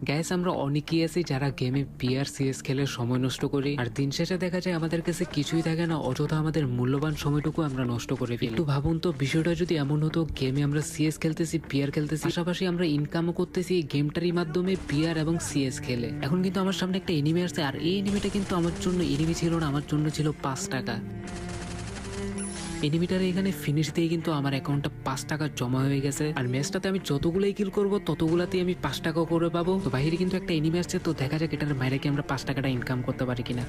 Gas আমরা অনেকেই আছি যারা গেমে পিআর সিএস খেলে সময় নষ্ট করি, আর দিন শেষে দেখা যায় আমাদের কাছে কিছুই থাকে না, অযথা আমাদের মূল্যবান সময়টুকু আমরা নষ্ট করে ফেলি। একটু ভাবুন তো, বিষয়টা যদি এমন হতো গেমে আমরা সিএস খেলতেছি, পিআর খেলতেছি, পাশাপাশি আমরা ইনকামও করতেছি এই গেমটারই মাধ্যমে পিআর এবং সিএস খেলে। এখন কিন্তু আমার সামনে একটা এনিমি আসছে, আর এই এনিমিটা কিন্তু আমার জন্য এনিমি ছিল না, আমার জন্য ছিল 5 টাকা। এনিমিটারে এখানে ফিনিশ দিয়ে কিন্তু আমার অ্যাকাউন্টে 5 টাকা জমা হয়ে গেছে, আর ম্যাচটাতে আমি যতগুলাই কিল করবো ততগুলাতেই আমি 5 টাকা করে পাবো। তো বাইরে কিন্তু একটা এনিমি আসছে, তো দেখা যাক এটার বাইরে কি আমরা 5 টাকাটা ইনকাম করতে পারি কিনা।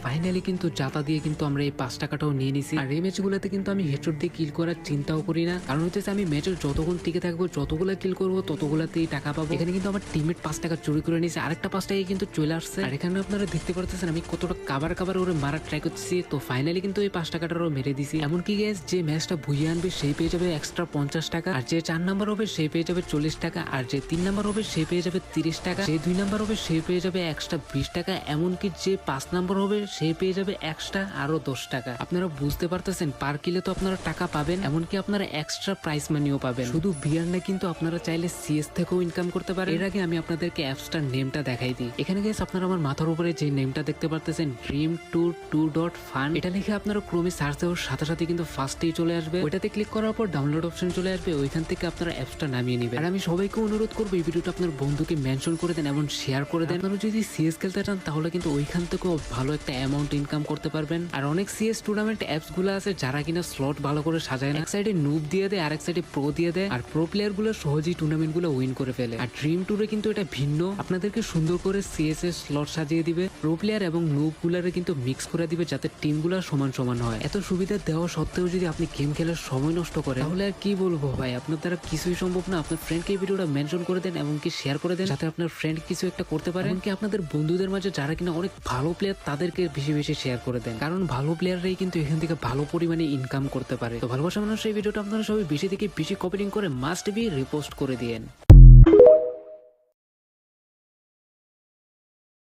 ফাইনালি কিন্তু জাতা দিয়ে কিন্তু আমরা এই 5 টাকাটাও নিয়ে নিছি। আর এই ম্যাচগুলোতে কিন্তু আমি হেডশট দিয়ে কিল করার চিন্তাও করি না, কারণ হচ্ছে আমি ম্যাচের যতক্ষণ টিকে থাকবো, যতগুলো কিল করবো ততগুলাতেই টাকা পাবো। এখানে কিন্তু আমার টিমমেট 5 টাকা চুরি করে নিয়েছে, আরেকটা 5 টাকা কিন্তু চলে আসছে। আর এখানে আপনারা দেখতে পারতেছেন আমি কতটা কাবার ওরে মারার ট্রাই করতেছি। তো ফাইনালি কিন্তু এই 5 টাকাটারও মেরে দিছি। এমনকি গ্যাস যে ম্যাচটা ভুইয়ে আনবে সেই পেয়ে যাবে এক্সট্রা 50 টাকা, আর যে 4 নাম্বার হবে সেই পেয়ে যাবে 40 টাকা, আর যে 3 নাম্বার হবে সে পেয়ে যাবে 30 টাকা, যে 2 নাম্বার হবে সে পেয়ে যাবে এক্সট্রা 20 টাকা, এমনকি যে 5 নাম্বার হবে সে পেয়ে যাবে এক্সট্রা আরো 10 টাকা। আপনারা বুঝতে পারতেছেন পার কিলে তো আপনারা টাকা পাবেন, এমনকি আপনারা এক্সট্রা প্রাইস মানিও পাবেন। শুধু বিয়ার না, কিন্তু আপনারা চাইলে সিএস থেকেও ইনকাম করতে পারেন। এর আগে আমি আপনাদেরকে অ্যাপসটার নেমটা দেখাই দিই। এখানে গেছে আপনারা আমার মাথার উপরে যে নেমটা দেখতে পারতেছেন dream22.fun, এটা লিখে আপনারা ক্রোমে সার্চ দেওয়ার সাথে সাথে কিন্তু ফার্স্টেই চলে আসবে। ওইটাতে ক্লিক করার পর ডাউনলোড অপশন চলে আসবে, ওইখান থেকে আপনারা অ্যাপসটা নামিয়ে নেবেন। আর আমি সবাইকে অনুরোধ করবো এই ভিডিওটা আপনার বন্ধুকে মেনশন করে দেন এবং শেয়ার করে দেন। আপনারা যদি সিএস খেলতে চান তাহলে কিন্তু ওইখান থেকেও ভালো একটা অ্যামাউন্ট ইনকাম করতে পারবেন। আর অনেক সিএস টুর্নামেন্ট অ্যাপস গুলো আছে যারা কিনা স্লট ভালো করে সাজায় না, এক সাইডে নুব দিয়ে দেয় আর এক সাইডে প্রো দিয়ে দেয়, আর প্রো প্লেয়ার গুলো সহজেই টুর্নামেন্ট গুলো উইন করে ফেলে। আর ড্রিম ট্যুরে কিন্তু এটা ভিন্ন, আপনাদেরকে সুন্দর করে সিএস এর স্লট সাজিয়ে দিবে, প্রো প্লেয়ার এবং নুব গুলারে কিন্তু মিক্স করে দিবে যাতে টিম গুলো সমান সমান হয়। এত সুবিধা দেওয়া সত্ত্বেও যদি আপনি গেম খেলার সময় নষ্ট করেন তাহলে আর কি বলবো ভাই, আপনার দ্বারা কিছুই সম্ভব না। আপনার ফ্রেন্ডকে এই ভিডিওটা মেনশন করে দেন এবং কি শেয়ার করে দেন, যাতে আপনার ফ্রেন্ড কিছু একটা করতে পারে। এমনকি আপনাদের বন্ধুদের মাঝে যারা কিনা অনেক ভালো প্লেয়ার তাদেরকে বেশি বেশি শেয়ার করে দেন, কারণ ভালো প্লেয়াররাই কিন্তু এখান থেকে ভালো পরিমাণে ইনকাম করতে পারে। তো ভালোবাসা মানুষ এই ভিডিওটা আপনারা সবাই বেশি থেকে বেশি কপিং করে মাস্ট বি রিপোস্ট করে দিয়েন।